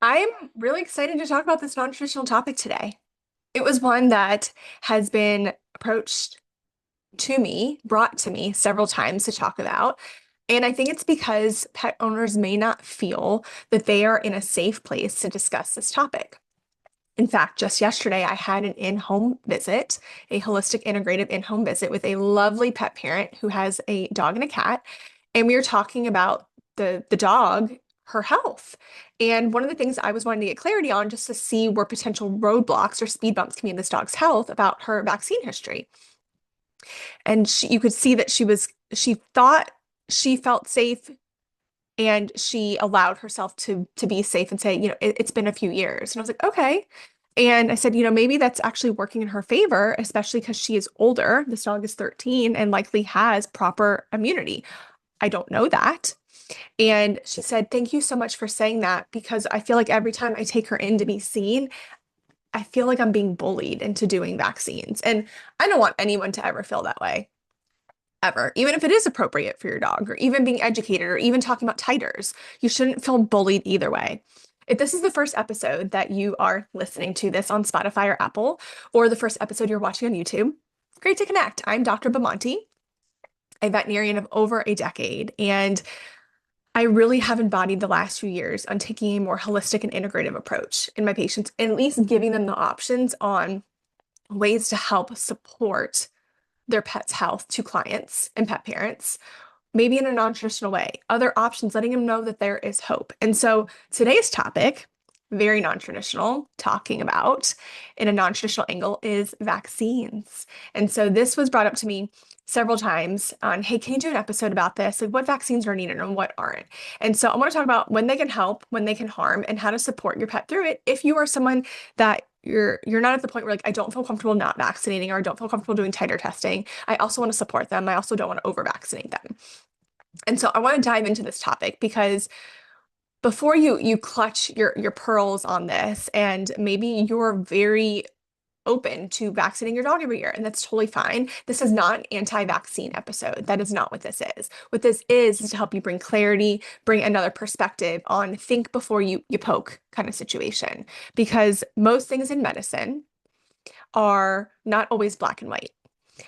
I'm really excited to talk about this non-traditional topic today. It was one that has been approached brought to me several times to talk about. And I think it's because pet owners may not feel that they are in a safe place to discuss this topic. In fact, just yesterday, I had an in-home visit, a holistic integrative in-home visit with a lovely pet parent who has a dog and a cat. And we were talking about the dog, her health. And one of the things I was wanting to get clarity on just to see where potential roadblocks or speed bumps can be in this dog's health about her vaccine history. And you could see that she thought she felt safe and she allowed herself to be safe and say, it's been a few years. And I was like, okay. And I said, maybe that's actually working in her favor, especially because she is older. This dog is 13 and likely has proper immunity. I don't know that. And she said, thank you so much for saying that because I feel like every time I take her in to be seen, I feel like I'm being bullied into doing vaccines. And I don't want anyone to ever feel that way, ever, even if it is appropriate for your dog, or even being educated, or even talking about titers. You shouldn't feel bullied either way. If this is the first episode that you are listening to this on Spotify or Apple, or the first episode you're watching on YouTube, great to connect. I'm Dr. Bamonte, a veterinarian of over a decade, and I really have embodied the last few years on taking a more holistic and integrative approach in my patients, and at least giving them the options on ways to help support their pet's health to clients and pet parents, maybe in a non-traditional way. Other options, letting them know that there is hope. And so today's topic, very non-traditional, talking about in a non-traditional angle is vaccines. And so this was brought up to me several times on, hey, can you do an episode about this? Like what vaccines are needed and what aren't? And so I want to talk about when they can help, when they can harm, and how to support your pet through it if you are someone that you're not at the point where like I don't feel comfortable not vaccinating or I don't feel comfortable doing titer testing. I also want to support them. I also don't want to over vaccinate them. And so I want to dive into this topic because before you clutch your pearls on this, and maybe you're very open to vaccinating your dog every year, and that's totally fine. This is not an anti-vaccine episode. That is not what this is. What this is to help you bring clarity, bring another perspective on think before you poke kind of situation. Because most things in medicine are not always black and white.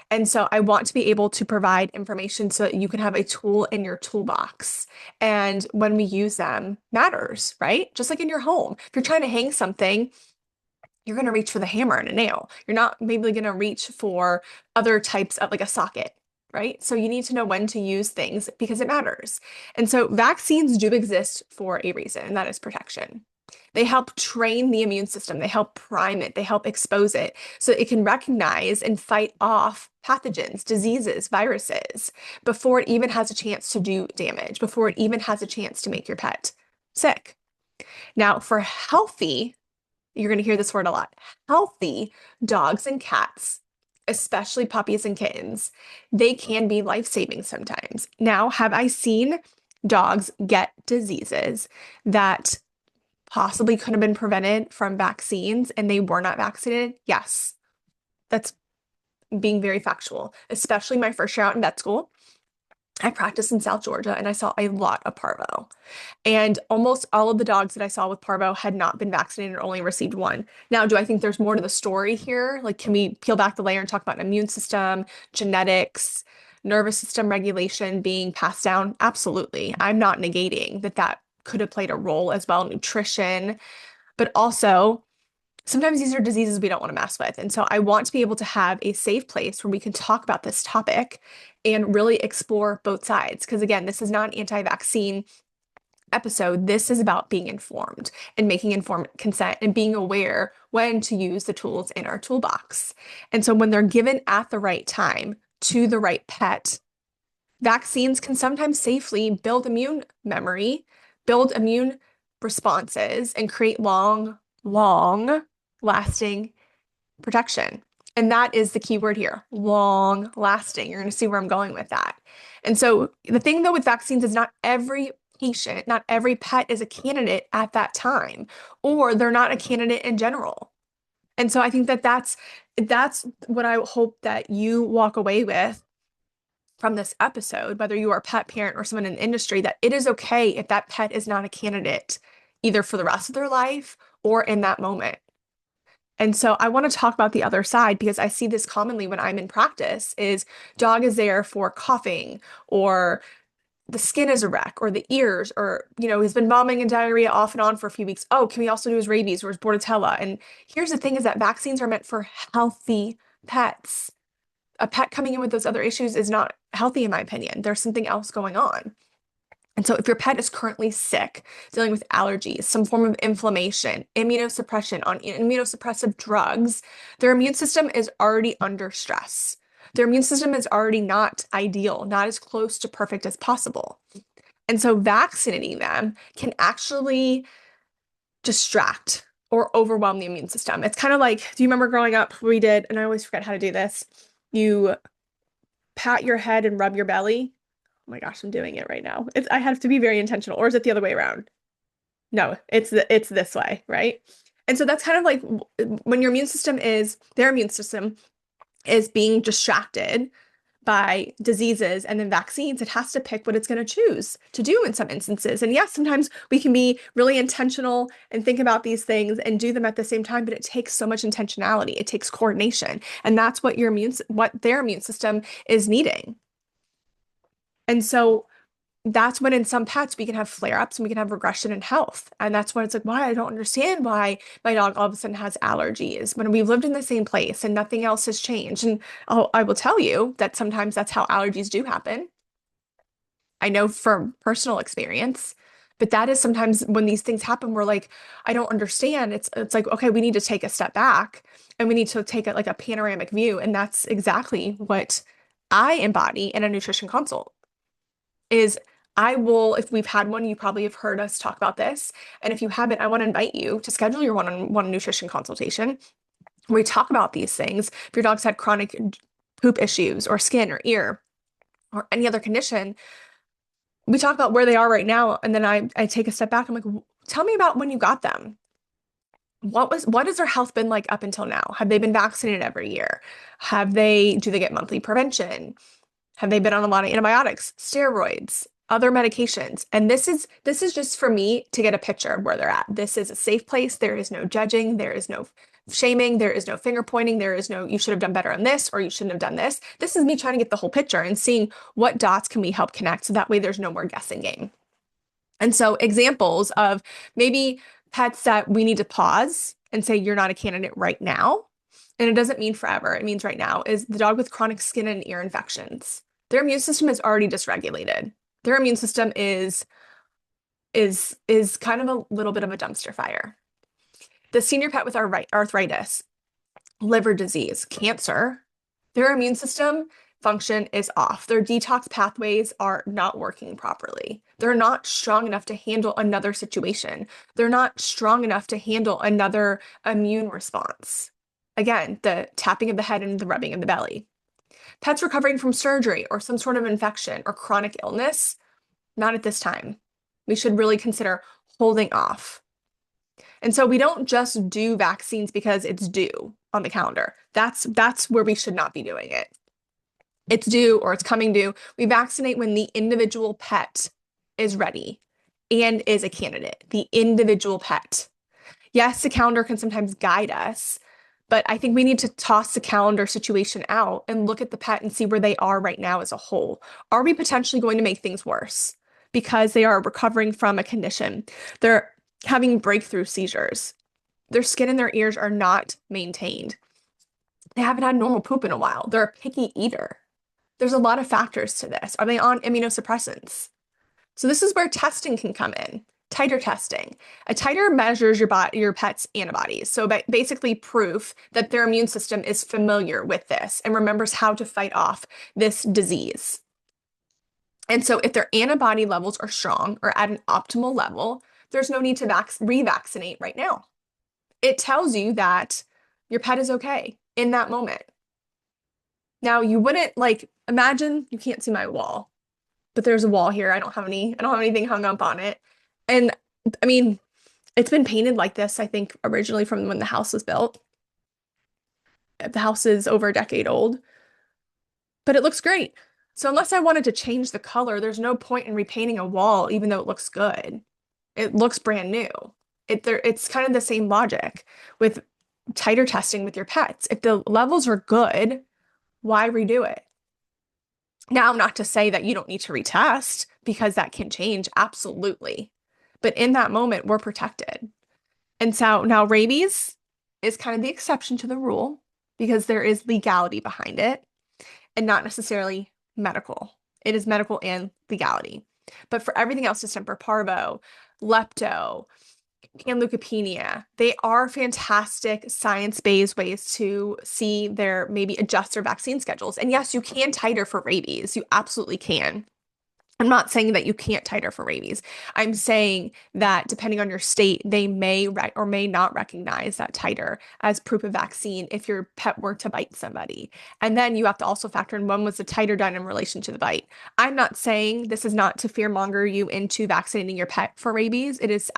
And so I want to be able to provide information so that you can have a tool in your toolbox. And when we use them matters, right? Just like in your home. If you're trying to hang something, you're going to reach for the hammer and a nail. You're not maybe going to reach for other types of like a socket, right? So you need to know when to use things because it matters. And so vaccines do exist for a reason, and that is protection. They help train the immune system. They help prime it. They help expose it so it can recognize and fight off pathogens, diseases, viruses before it even has a chance to do damage, before it even has a chance to make your pet sick. Now, for healthy, you're going to hear this word a lot, healthy dogs and cats, especially puppies and kittens, they can be life-saving sometimes. Now, have I seen dogs get diseases that possibly could have been prevented from vaccines and they were not vaccinated? Yes, that's being very factual, especially my first year out in vet school. I practiced in South Georgia and I saw a lot of parvo. And almost all of the dogs that I saw with parvo had not been vaccinated or only received one. Now, do I think there's more to the story here? Like, can we peel back the layer and talk about immune system, genetics, nervous system regulation being passed down? Absolutely. I'm not negating that that could have played a role as well, nutrition, but also sometimes these are diseases we don't want to mess with. And so I want to be able to have a safe place where we can talk about this topic and really explore both sides. Because again, this is not an anti-vaccine episode. This is about being informed and making informed consent and being aware when to use the tools in our toolbox. And so when they're given at the right time to the right pet, vaccines can sometimes safely build immune memory, build immune responses, and create long lasting protection. And that is the key word here, long lasting. You're going to see where I'm going with that. And so the thing though with vaccines is not every patient, not every pet is a candidate at that time, or they're not a candidate in general. And so I think that that's what I hope that you walk away with from this episode, whether you are a pet parent or someone in the industry, that it is okay if that pet is not a candidate either for the rest of their life or in that moment. And so I want to talk about the other side because I see this commonly when I'm in practice is dog is there for coughing or the skin is a wreck or the ears or, he's been vomiting and diarrhea off and on for a few weeks. Oh, can we also do his rabies or his Bordetella? And here's the thing is that vaccines are meant for healthy pets. A pet coming in with those other issues is not healthy, in my opinion. There's something else going on. And so if your pet is currently sick, dealing with allergies, some form of inflammation, immunosuppression on immunosuppressive drugs, their immune system is already under stress. Their immune system is already not ideal, not as close to perfect as possible. And so vaccinating them can actually distract or overwhelm the immune system. It's kind of like, do you remember growing up, we did, and I always forget how to do this. You pat your head and rub your belly. Oh my gosh, I'm doing it right now. I have to be very intentional. Or is it the other way around? No, it's this way, right? And so that's kind of like when their immune system is being distracted by diseases and then vaccines, it has to pick what it's going to choose to do in some instances. And yes, sometimes we can be really intentional and think about these things and do them at the same time, but it takes so much intentionality. It takes coordination. And that's what what their immune system is needing. And so that's when in some pets we can have flare-ups and we can have regression in health. And that's when it's like, why I don't understand why my dog all of a sudden has allergies when we've lived in the same place and nothing else has changed. And I will tell you that sometimes that's how allergies do happen. I know from personal experience, but that is sometimes when these things happen, we're like, I don't understand. It's like, okay, we need to take a step back and we need to take like a panoramic view. And that's exactly what I embody in a nutrition consult is I will, if we've had one, you probably have heard us talk about this. And if you haven't, I want to invite you to schedule your one-on-one nutrition consultation. We talk about these things. If your dog's had chronic poop issues or skin or ear or any other condition, we talk about where they are right now. And then I take a step back. I'm like, tell me about when you got them. What has their health been like up until now? Have they been vaccinated every year? Do they get monthly prevention? Have they been on a lot of antibiotics, steroids, other medications? And this is just for me to get a picture of where they're at. This is a safe place. There is no judging. There is no shaming. There is no finger pointing. There is no, you should have done better on this or you shouldn't have done this. This is me trying to get the whole picture and seeing what dots can we help connect so that way there's no more guessing game. And so examples of maybe pets that we need to pause and say, you're not a candidate right now. And it doesn't mean forever. It means right now is the dog with chronic skin and ear infections. Their immune system is already dysregulated. Their immune system is kind of a little bit of a dumpster fire. The senior pet with arthritis, liver disease, cancer, their immune system function is off. Their detox pathways are not working properly. They're not strong enough to handle another situation. They're not strong enough to handle another immune response. Again, the tapping of the head and the rubbing of the belly. Pets recovering from surgery or some sort of infection or chronic illness, not at this time. We should really consider holding off. And so we don't just do vaccines because it's due on the calendar. That's where we should not be doing it. It's due or it's coming due. We vaccinate when the individual pet is ready and is a candidate, the individual pet. Yes, the calendar can sometimes guide us, but I think we need to toss the calendar situation out and look at the pet and see where they are right now as a whole. Are we potentially going to make things worse because they are recovering from a condition? They're having breakthrough seizures. Their skin and their ears are not maintained. They haven't had normal poop in a while. They're a picky eater. There's a lot of factors to this. Are they on immunosuppressants? So this is where testing can come in. Titer testing. A titer measures your pet's antibodies. So basically proof that their immune system is familiar with this and remembers how to fight off this disease. And so if their antibody levels are strong or at an optimal level, there's no need to revaccinate right now. It tells you that your pet is okay in that moment. Now you wouldn't imagine you can't see my wall, but there's a wall here. I don't have anything hung up on it. And I mean, it's been painted like this, I think, originally from when the house was built. The house is over a decade old, but it looks great. So unless I wanted to change the color, there's no point in repainting a wall, even though it looks good. It looks brand new. It's kind of the same logic with titer testing with your pets. If the levels are good, why redo it? Now, not to say that you don't need to retest because that can change, absolutely. But in that moment, we're protected. And so now rabies is kind of the exception to the rule because there is legality behind it and not necessarily medical. It is medical and legality. But for everything else, distemper parvo, lepto, and leukopenia, they are fantastic science-based ways to see their maybe adjust their vaccine schedules. And yes, you can titer for rabies. You absolutely can. I'm not saying that you can't titer for rabies. I'm saying that depending on your state, they may or may not recognize that titer as proof of vaccine if your pet were to bite somebody. And then you have to also factor in when was the titer done in relation to the bite. I'm not saying this is not to fearmonger you into vaccinating your pet for rabies. It is,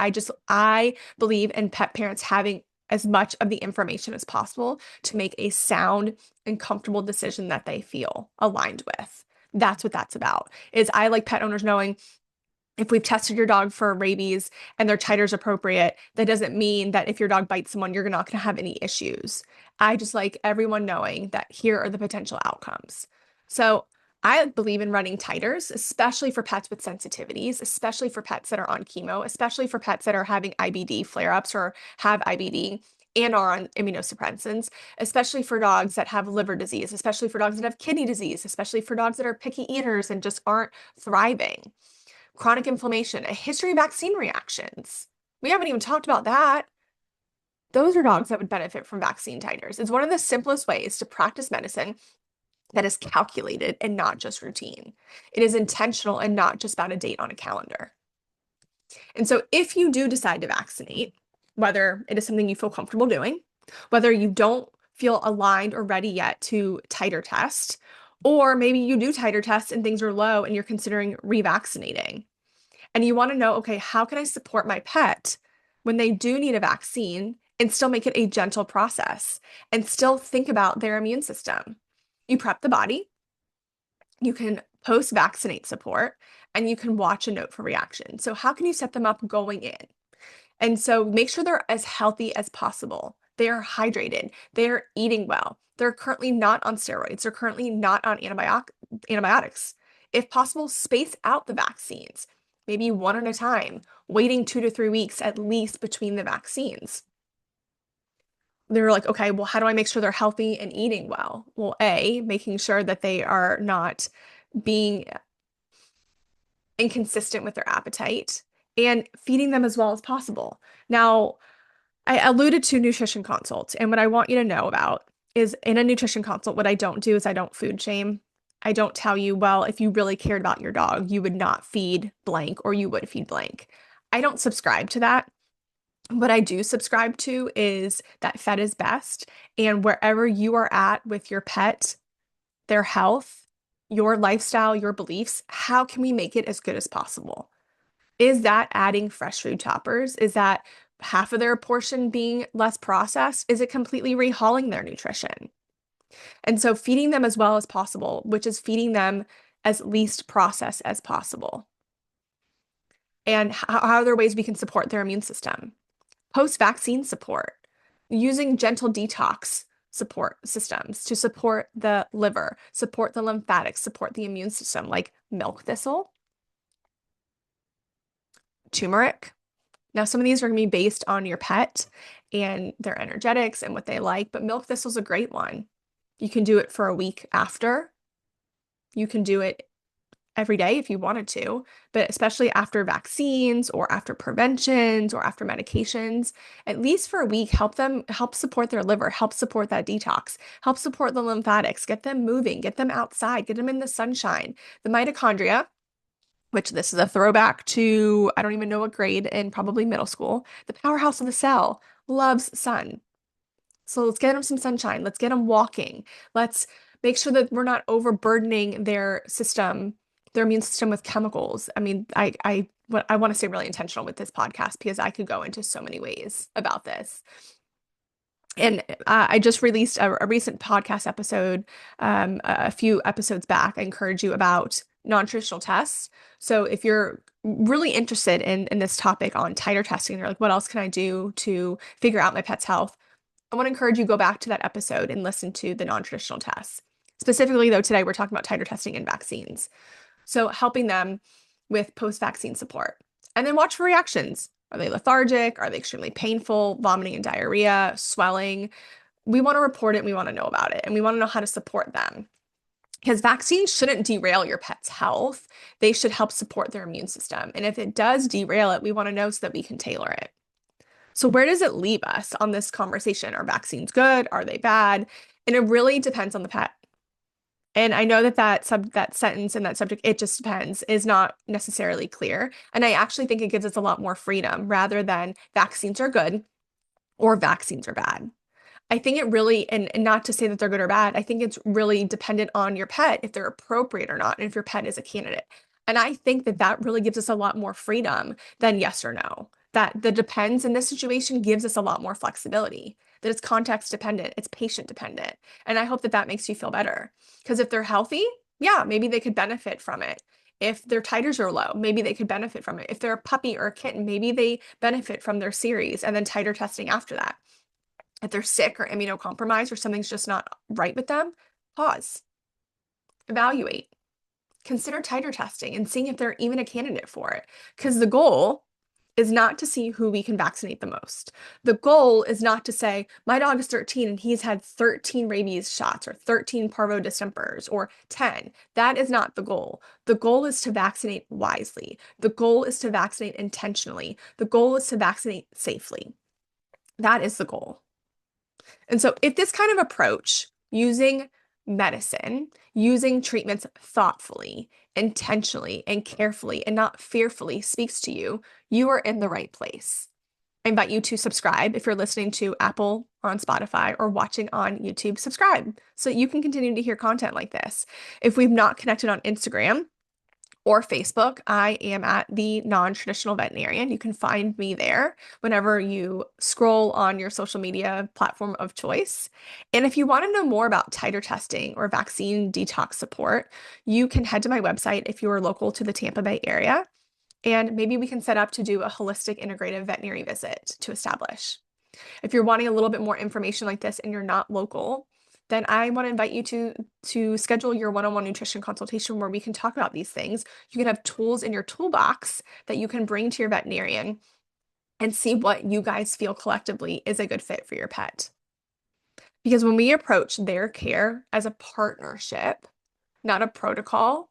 I believe in pet parents having as much of the information as possible to make a sound and comfortable decision that they feel aligned with. That's what that's about. Is I like pet owners knowing if we've tested your dog for rabies and their titer's appropriate, that doesn't mean that if your dog bites someone, you're not going to have any issues. I just like everyone knowing that here are the potential outcomes. So I believe in running titers, especially for pets with sensitivities, especially for pets that are on chemo, especially for pets that are having IBD flare-ups or have IBD and are on immunosuppressants, especially for dogs that have liver disease, especially for dogs that have kidney disease, especially for dogs that are picky eaters and just aren't thriving. Chronic inflammation, a history of vaccine reactions. We haven't even talked about that. Those are dogs that would benefit from vaccine titers. It's one of the simplest ways to practice medicine that is calculated and not just routine. It is intentional and not just about a date on a calendar. And so if you do decide to vaccinate, whether it is something you feel comfortable doing, whether you don't feel aligned or ready yet to titer test, or maybe you do titer test and things are low and you're considering revaccinating, and you want to know, okay, how can I support my pet when they do need a vaccine and still make it a gentle process and still think about their immune system? You prep the body, you can post-vaccinate support, and you can watch a note for reaction. So how can you set them up going in? And so make sure they're as healthy as possible. They are hydrated. They're eating well. They're currently not on steroids. They're currently not on antibiotics. If possible, space out the vaccines, maybe one at a time, waiting 2 to 3 weeks at least between the vaccines. They're like, okay, well, how do I make sure they're healthy and eating well? Well, A, making sure that they are not being inconsistent with their appetite and feeding them as well as possible. Now, I alluded to nutrition consults, and what I want you to know about is in a nutrition consult, what I don't do is I don't food shame. I don't tell you, well, if you really cared about your dog, you would not feed blank or you would feed blank. I don't subscribe to that. What I do subscribe to is that fed is best. And wherever you are at with your pet, their health, your lifestyle, your beliefs, how can we make it as good as possible? Is that adding fresh food toppers? Is that half of their portion being less processed? Is it completely rehauling their nutrition? And so feeding them as well as possible, which is feeding them as least processed as possible. And how are there ways we can support their immune system? Post-vaccine support, using gentle detox support systems to support the liver, support the lymphatics, support the immune system, like milk thistle, turmeric. Now, some of these are going to be based on your pet and their energetics and what they like, but milk thistle is a great one. You can do it for a week after. You can do it every day if you wanted to, but especially after vaccines or after preventions or after medications, at least for a week, help support their liver, help support that detox, help support the lymphatics, get them moving, get them outside, get them in the sunshine. The mitochondria, which this is a throwback to, I don't even know what grade, in probably middle school, the powerhouse of the cell loves sun. So let's get them some sunshine. Let's get them walking. Let's make sure that we're not overburdening their system, their immune system with chemicals. I mean, I want to stay really intentional with this podcast because I could go into so many ways about this. And I just released a recent podcast episode a few episodes back. I encourage you about non-traditional tests. So if you're really interested in this topic on titer testing, or like what else can I do to figure out my pet's health, I want to encourage you to go back to that episode and listen to the non-traditional tests. Specifically, though, today we're talking about titer testing and vaccines. So helping them with post-vaccine support. And then watch for reactions. Are they lethargic? Are they extremely painful? Vomiting and diarrhea, swelling? We want to report it and we want to know about it and we want to know how to support them. Because vaccines shouldn't derail your pet's health. They should help support their immune system. And if it does derail it, we want to know so that we can tailor it. So where does it leave us on this conversation? Are vaccines good? Are they bad? And it really depends on the pet. And I know that that sentence and that subject, it just depends, is not necessarily clear. And I actually think it gives us a lot more freedom rather than vaccines are good or vaccines are bad. I think it really, and not to say that they're good or bad, I think it's really dependent on your pet, if they're appropriate or not, and if your pet is a candidate. And I think that that really gives us a lot more freedom than yes or no. That the depends in this situation gives us a lot more flexibility, that it's context dependent, it's patient dependent. And I hope that that makes you feel better. Because if they're healthy, yeah, maybe they could benefit from it. If their titers are low, maybe they could benefit from it. If they're a puppy or a kitten, maybe they benefit from their series and then titer testing after that. If they're sick or immunocompromised or something's just not right with them, pause, evaluate, consider titer testing and seeing if they're even a candidate for it. Because the goal is not to see who we can vaccinate the most. The goal is not to say, my dog is 13 and he's had 13 rabies shots or 13 parvo distempers or 10. That is not the goal. The goal is to vaccinate wisely. The goal is to vaccinate intentionally. The goal is to vaccinate safely. That is the goal. And so if this kind of approach, using medicine, using treatments thoughtfully, intentionally, and carefully, and not fearfully speaks to you, you are in the right place. I invite you to subscribe if you're listening to Apple or on Spotify or watching on YouTube. Subscribe so you can continue to hear content like this. If we've not connected on Instagram, or Facebook, I am at the non-traditional veterinarian. You can find me there whenever you scroll on your social media platform of choice. And if you want to know more about titer testing or vaccine detox support, you can head to my website if you are local to the Tampa Bay area. And maybe we can set up to do a holistic integrative veterinary visit to establish. If you're wanting a little bit more information like this and you're not local, then I want to invite you to schedule your one-on-one nutrition consultation where we can talk about these things. You can have tools in your toolbox that you can bring to your veterinarian and see what you guys feel collectively is a good fit for your pet. Because when we approach their care as a partnership, not a protocol,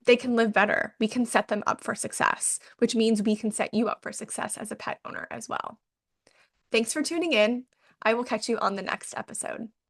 they can live better. We can set them up for success, which means we can set you up for success as a pet owner as well. Thanks for tuning in. I will catch you on the next episode.